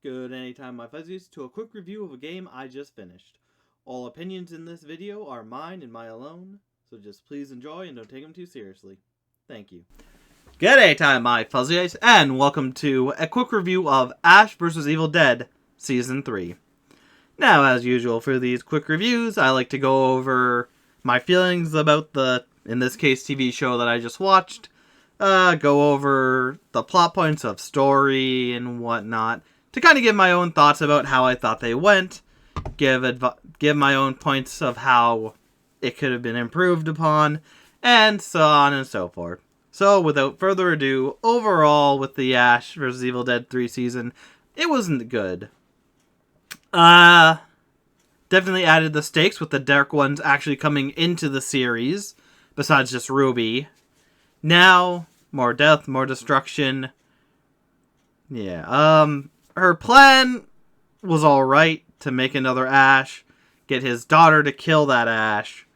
Good anytime, my fuzzies, to a quick review of a game I just finished. All opinions in this video are mine and mine alone, so just please enjoy and don't take them too seriously. Thank you. Good anytime, my fuzzies, and welcome to a quick review of Ash vs. Evil Dead Season 3. Now, as usual for these quick reviews, I like to go over my feelings about the, in this case, TV show that I just watched, go over the plot points of story and whatnot, to kind of give my own thoughts about how I thought they went, give my own points of how it could have been improved upon, and so on and so forth. So, without further ado, overall with the Ash vs. Evil Dead 3 season, it wasn't good. Definitely added the stakes with the Dark Ones actually coming into the series, besides just Ruby. Now, more death, more destruction. Yeah, her plan was alright to make another Ash, get his daughter to kill that Ash,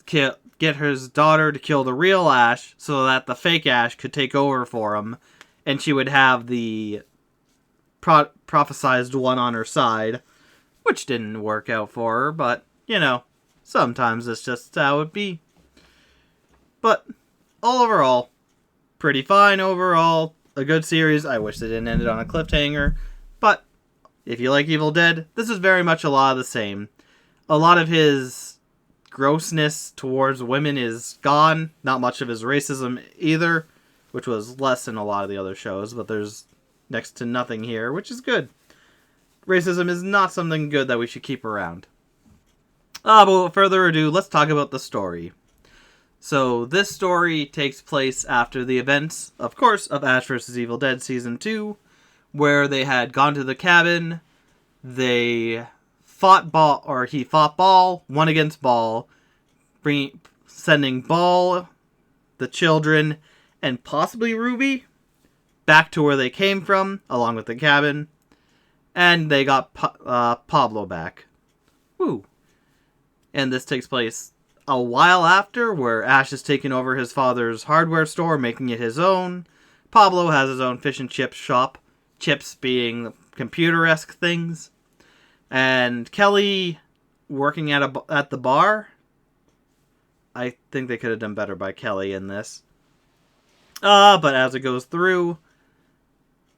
get his daughter to kill the real Ash so that the fake Ash could take over for him, and she would have the prophesized one on her side, which didn't work out for her, but, you know, sometimes it's just how it be. But, all overall, pretty fine overall. A good series. I wish they didn't end it on a cliffhanger. But if you like Evil Dead, this is very much a lot of the same. A lot of his grossness towards women is gone. Not much of his racism either, which was less in a lot of the other shows, but there's next to nothing here, which is good. Racism is not something good that we should keep around. But without further ado, let's talk about the story. So, this story takes place after the events, of course, of Ash vs. Evil Dead Season 2, where they had gone to the cabin, they fought he fought Ball, won against Ball, sending Ball, the children, and possibly Ruby back to where they came from, along with the cabin, and they got Pablo back. Woo! And this takes place a while after, where Ash has taken over his father's hardware store, making it his own. Pablo has his own fish and chip shop, chips being computer-esque things. And Kelly working at the bar. I think they could have done better by Kelly in this. But as it goes through,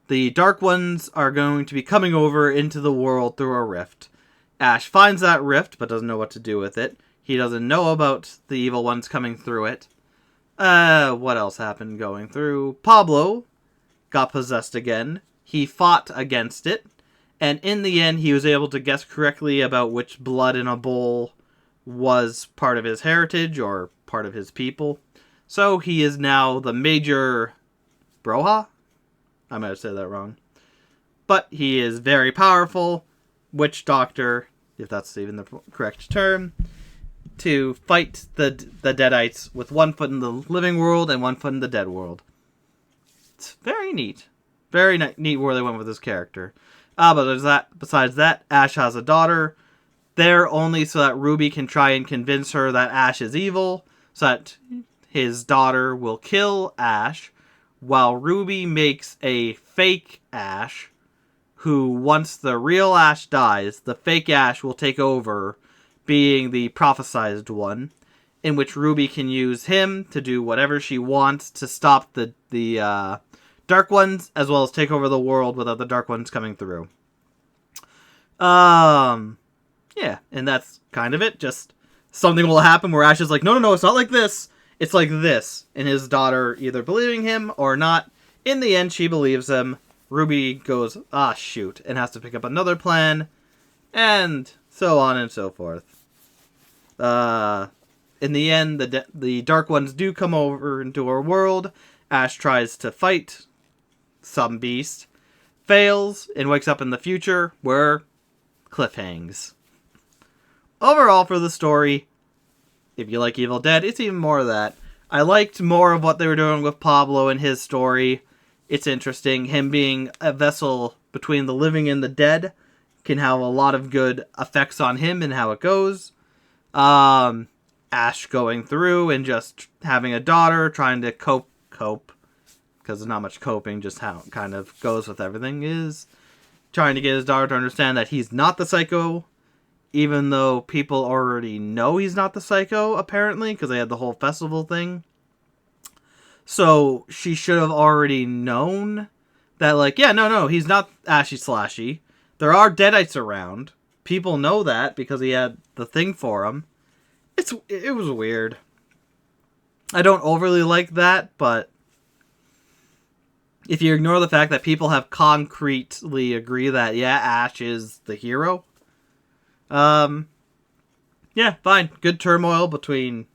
the Dark Ones are going to be coming over into the world through a rift. Ash finds that rift, but doesn't know what to do with it. He doesn't know about the evil ones coming through it. What else happened going through? Pablo got possessed again. He fought against it. And in the end, he was able to guess correctly about which blood in a bowl was part of his heritage or part of his people. So he is now the Major Broha? I might have said that wrong. But he is very powerful. Witch doctor, if that's even the correct term, to fight the Deadites with one foot in the living world and one foot in the dead world. It's very neat. Very neat where they went with this character. But there's that. Besides that, Ash has a daughter. There only so that Ruby can try and convince her that Ash is evil, so that his daughter will kill Ash, while Ruby makes a fake Ash, who, once the real Ash dies, the fake Ash will take over, being the prophesized one, in which Ruby can use him to do whatever she wants to stop the Dark Ones, as well as take over the world without the Dark Ones coming through. Yeah, and that's kind of it. Just something will happen where Ash is like, no, it's not like this. It's like this. And his daughter either believing him or not. In the end, she believes him. Ruby goes, shoot, and has to pick up another plan. And so on and so forth. In the end, the Dark Ones do come over into our world. Ash tries to fight some beast, fails, and wakes up in the future where cliff hangs. Overall, for the story, if you like Evil Dead, it's even more of that. I liked more of what they were doing with Pablo and his story. It's interesting. Him being a vessel between the living and the dead can have a lot of good effects on him and how it goes. Ash going through and just having a daughter, trying to cope, because there's not much coping, just how it kind of goes with everything, is trying to get his daughter to understand that he's not the psycho, even though people already know he's not the psycho, apparently, because they had the whole festival thing. So she should have already known that, like, yeah, no, he's not Ashy Slashy. There are Deadites around. People know that because he had the thing for him. It was weird. I don't overly like that, but if you ignore the fact that people have concretely agree that, yeah, Ash is the hero, yeah, fine. Good turmoil between...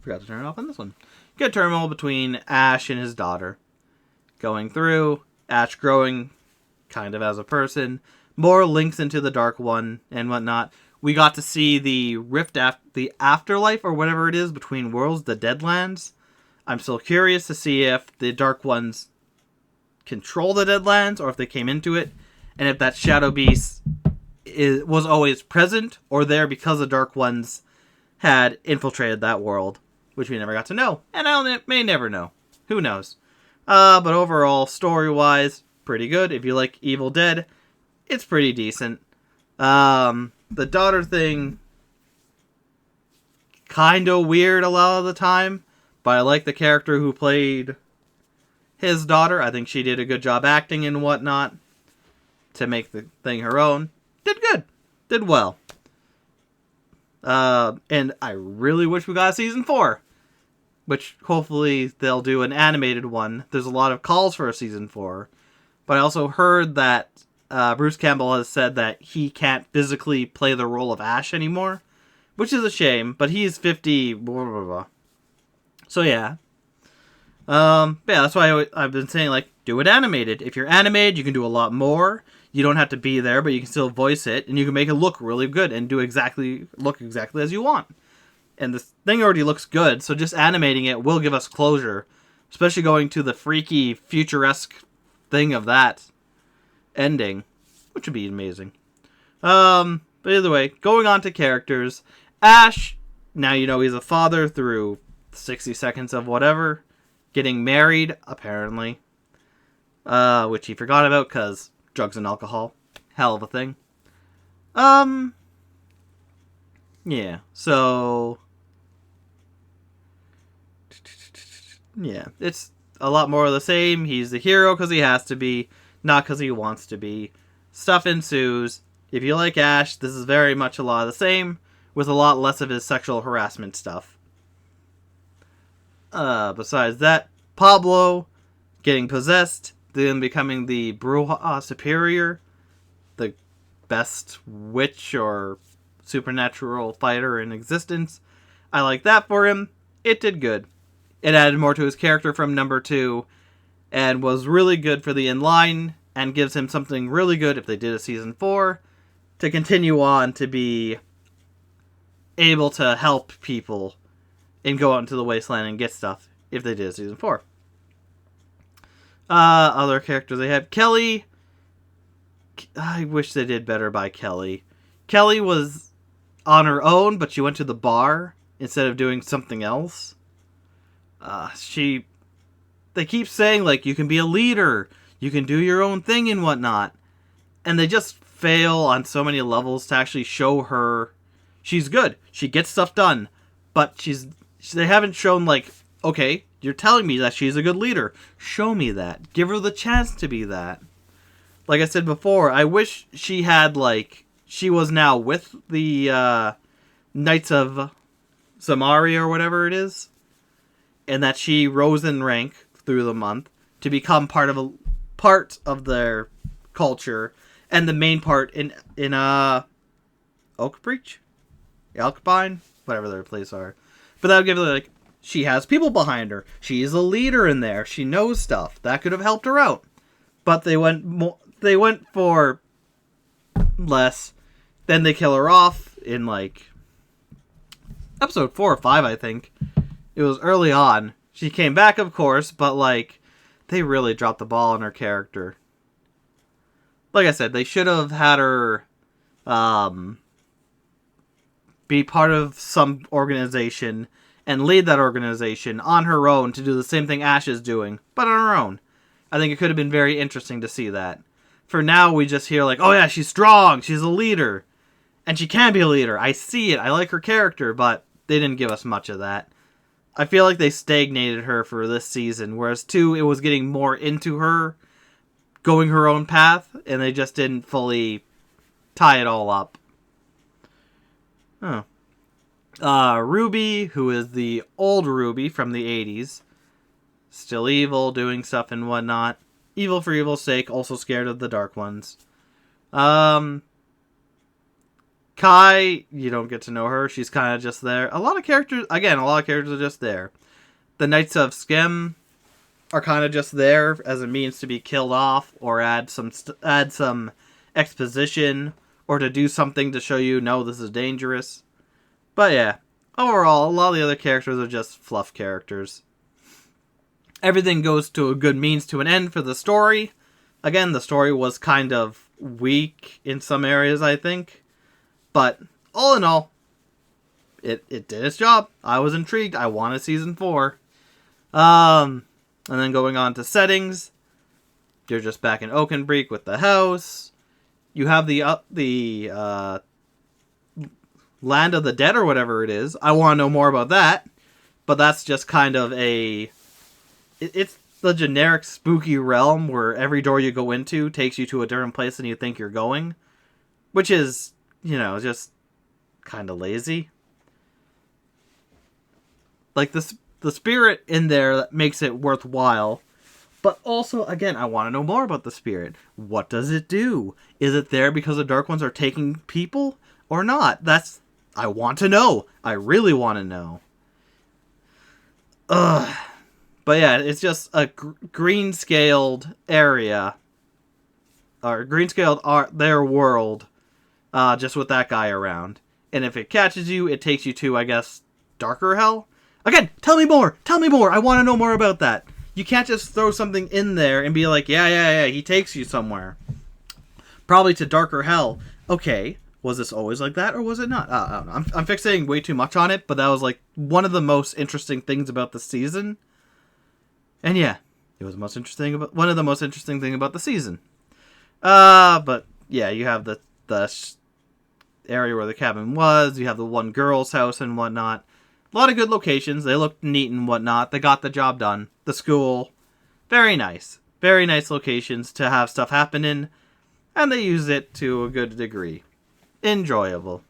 Forgot to turn it off on this one. Good turmoil between Ash and his daughter. Going through, Ash growing kind of as a person, more links into the Dark One and whatnot. We got to see the rift the afterlife or whatever it is between worlds, the Deadlands. I'm still curious to see if the Dark Ones control the Deadlands or if they came into it, and if that Shadow Beast was always present or there because the Dark Ones had infiltrated that world, which we never got to know, and I may never know. Who knows? But overall, story-wise, pretty good. If you like Evil Dead, it's pretty decent. The daughter thing, kind of weird a lot of the time, but I like the character who played his daughter. I think she did a good job acting and whatnot to make the thing her own. Did good. Did well. And I really wish we got a season 4. Which hopefully they'll do an animated one. There's a lot of calls for a season 4. But I also heard that Bruce Campbell has said that he can't physically play the role of Ash anymore. Which is a shame, but he's 50... Blah, blah, blah. So yeah. Yeah, that's why I've been saying, like, do it animated. If you're animated, you can do a lot more. You don't have to be there, but you can still voice it. And you can make it look really good and look exactly as you want. And this thing already looks good, so just animating it will give us closure. Especially going to the freaky, futuresque thing of that ending, which would be amazing. But either way, going on to characters. Ash, now you know he's a father through 60 seconds of whatever. Getting married, apparently. Which he forgot about because drugs and alcohol. Hell of a thing. Yeah, so... Yeah, it's a lot more of the same. He's the hero because he has to be, not because he wants to be. Stuff ensues. If you like Ash, this is very much a lot of the same, with a lot less of his sexual harassment stuff. Besides that, Pablo getting possessed, then becoming the Bruja Superior, the best witch or supernatural fighter in existence. I like that for him. It did good. It added more to his character from number 2, and was really good for the inline, and gives him something really good if they did a season 4, to continue on to be able to help people and go out into the wasteland and get stuff if they did a season 4. Other characters they have. Kelly. I wish they did better by Kelly. Kelly was on her own, but she went to the bar instead of doing something else. They keep saying, like, you can be a leader, you can do your own thing and whatnot, and they just fail on so many levels to actually show her she's good. She gets stuff done, but they haven't shown, like, okay, you're telling me that she's a good leader. Show me that. Give her the chance to be that. Like I said before, I wish she had, like, she was now with the Knights of Samaria or whatever it is, and that she rose in rank through the month to become part of their culture, and the main part in Oakbreach? Alkbine? Whatever their place are. But that would give her, like, she has people behind her. She's a leader in there. She knows stuff. That could have helped her out. But they went for less. Then they kill her off in, like, episode 4 or 5, I think. It was early on. She came back, of course, but, like, they really dropped the ball on her character. Like I said, they should have had her be part of some organization and lead that organization on her own to do the same thing Ash is doing, but on her own. I think it could have been very interesting to see that. For now, we just hear like, oh yeah, she's strong, she's a leader. And she can be a leader. I see it. I like her character, but they didn't give us much of that. I feel like they stagnated her for this season, whereas 2, it was getting more into her, going her own path, and they just didn't fully tie it all up. Oh. Ruby, who is the old Ruby from the 80s, still evil, doing stuff and whatnot. Evil for evil's sake, also scared of the Dark Ones. Kai, you don't get to know her. She's kind of just there. A lot of characters are just there. The Knights of Skem are kind of just there as a means to be killed off or add some exposition or to do something to show you, no, this is dangerous. But yeah, overall, a lot of the other characters are just fluff characters. Everything goes to a good means to an end for the story. Again, the story was kind of weak in some areas, I think. But all in all, it did its job. I was intrigued. I wanted season 4. And then going on to settings, you're just back in Oakenbreak with the house. You have the Land of the Dead or whatever it is. I want to know more about that. But that's just kind of it's the generic spooky realm where every door you go into takes you to a different place than you think you're going. Which is, just kind of lazy. Like, the spirit in there that makes it worthwhile. But also, again, I want to know more about the spirit. What does it do? Is it there because the Dark Ones are taking people or not? I want to know. I really want to know. Ugh. But yeah, it's just a green-scaled area. Or green-scaled their world. Just with that guy around. And if it catches you, it takes you to, I guess, Darker Hell? Again, tell me more! Tell me more! I want to know more about that. You can't just throw something in there and be like, yeah, he takes you somewhere. Probably to Darker Hell. Okay, was this always like that, or was it not? I don't know. I'm fixating way too much on it, but that was, like, one of the most interesting things about the season. And yeah, it was one of the most interesting things about the season. But yeah, you have the area where the cabin was. You have the one girl's house and whatnot. A lot of good locations. They looked neat and whatnot. They got the job done. The school. Very nice. Very nice locations to have stuff happen in. And they use it to a good degree. Enjoyable.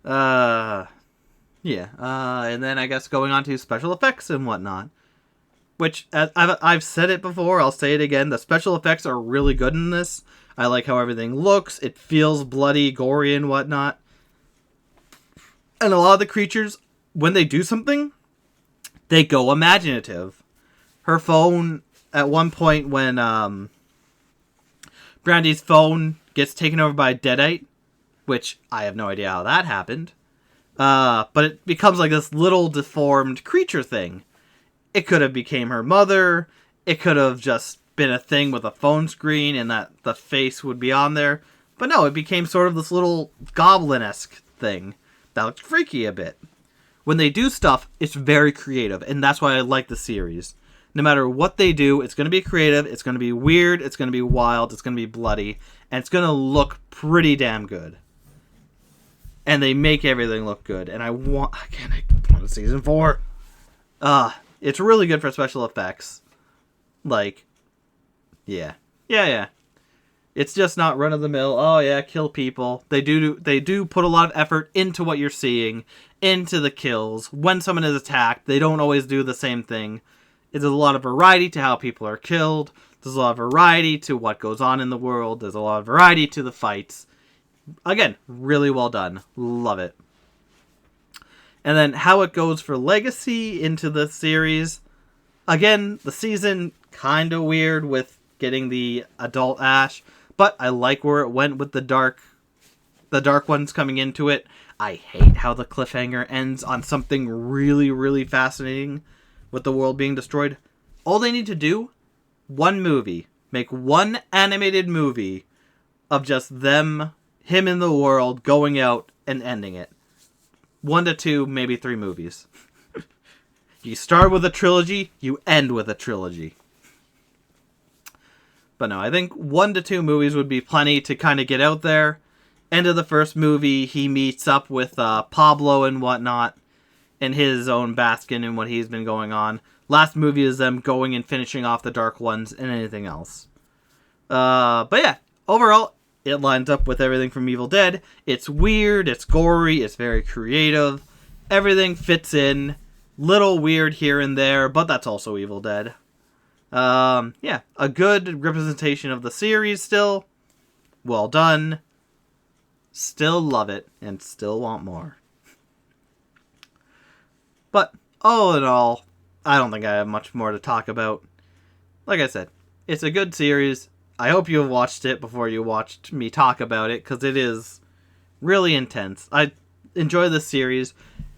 Yeah. And then I guess going on to special effects and whatnot. Which, I've said it before, I'll say it again. The special effects are really good in this. I like how everything looks. It feels bloody, gory, and whatnot. And a lot of the creatures, when they do something, they go imaginative. Her phone, at one point when Brandy's phone gets taken over by a deadite, which I have no idea how that happened, but it becomes like this little deformed creature thing. It could have became her mother. It could have just been a thing with a phone screen and that the face would be on there. But no, it became sort of this little goblin-esque thing that looked freaky a bit. When they do stuff, it's very creative, and that's why I like the series. No matter what they do, it's going to be creative, it's going to be weird, it's going to be wild, it's going to be bloody, and it's going to look pretty damn good. And they make everything look good, and I want a season 4. It's really good for special effects. Like, yeah. It's just not run-of-the-mill, oh yeah, kill people. They do put a lot of effort into what you're seeing, into the kills. When someone is attacked, they don't always do the same thing. There's a lot of variety to how people are killed. There's a lot of variety to what goes on in the world. There's a lot of variety to the fights. Again, really well done. Love it. And then how it goes for Legacy into the series. Again, the season kind of weird with getting the adult Ash. But I like where it went with the dark ones coming into it. I hate how the cliffhanger ends on something really, really fascinating with the world being destroyed. All they need to do, one movie. Make one animated movie of just him in the world, going out and ending it. 1 to 2, maybe 3 movies. You start with a trilogy, you end with a trilogy. But no, I think 1 to 2 movies would be plenty to kind of get out there. End of the first movie, he meets up with Pablo and whatnot, in his own Baskin and what he's been going on. Last movie is them going and finishing off the Dark Ones and anything else. But yeah, overall, it lines up with everything from Evil Dead. It's weird, it's gory, it's very creative. Everything fits in. Little weird here and there, but that's also Evil Dead. Yeah, a good representation of the series still. Well done. Still love it, and still want more. But, all in all, I don't think I have much more to talk about. Like I said, it's a good series. I hope you have watched it before you watched me talk about it, because it is really intense. I enjoy this series,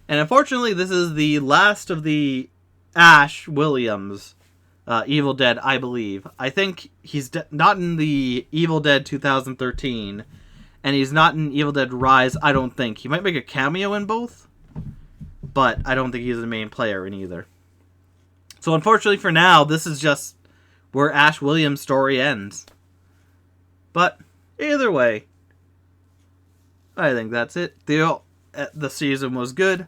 and unfortunately, this is the last of the Ash Williams Evil Dead, I believe. I think he's not in the Evil Dead 2013, and he's not in Evil Dead Rise, I don't think. He might make a cameo in both, but I don't think he's the main player in either. So unfortunately for now, this is just where Ash Williams' story ends. But either way, I think that's it. The season was good.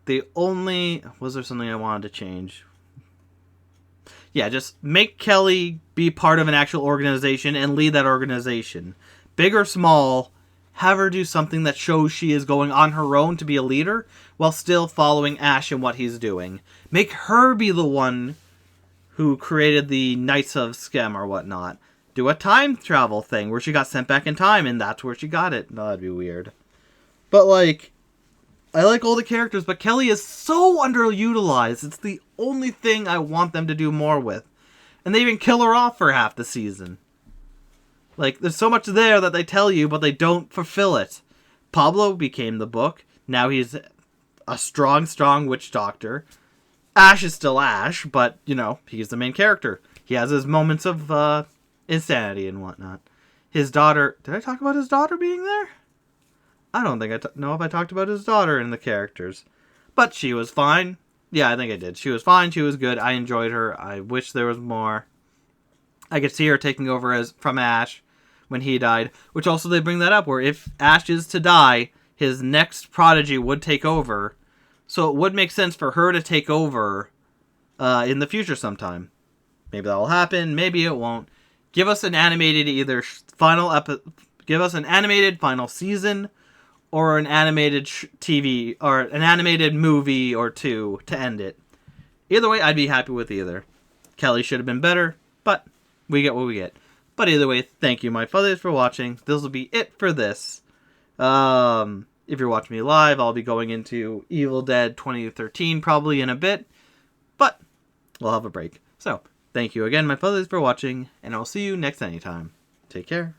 Was there something I wanted to change? Yeah, just make Kelly be part of an actual organization and lead that organization. Big or small, have her do something that shows she is going on her own to be a leader while still following Ash and what he's doing. Make her be the one who created the Knights of Skem or whatnot. Do a time travel thing where she got sent back in time and that's where she got it. No, that'd be weird. But I like all the characters, but Kelly is so underutilized. It's the only thing I want them to do more with. And they even kill her off for half the season. There's so much there that they tell you, but they don't fulfill it. Pablo became the book. Now he's a strong witch doctor. Ash is still Ash, but, he's the main character. He has his moments of insanity and whatnot. His daughter... Did I talk about his daughter being there? I don't think I know if I talked about his daughter in the characters. But she was fine. Yeah, I think I did. She was fine. She was good. I enjoyed her. I wish there was more. I could see her taking over from Ash when he died. Which also they bring that up, where if Ash is to die, his next prodigy would take over. So it would make sense for her to take over in the future sometime. Maybe that'll happen. Maybe it won't. Give us an animated give us an animated final season, or an animated TV, or an animated movie or two to end it. Either way, I'd be happy with either. Kelly should have been better, but we get what we get. But either way, thank you, my fuzzies, for watching. This will be it for this. If you're watching me live, I'll be going into Evil Dead 2013 probably in a bit, but we'll have a break. So, thank you again, my fuzzies, for watching, and I'll see you next anytime. Take care.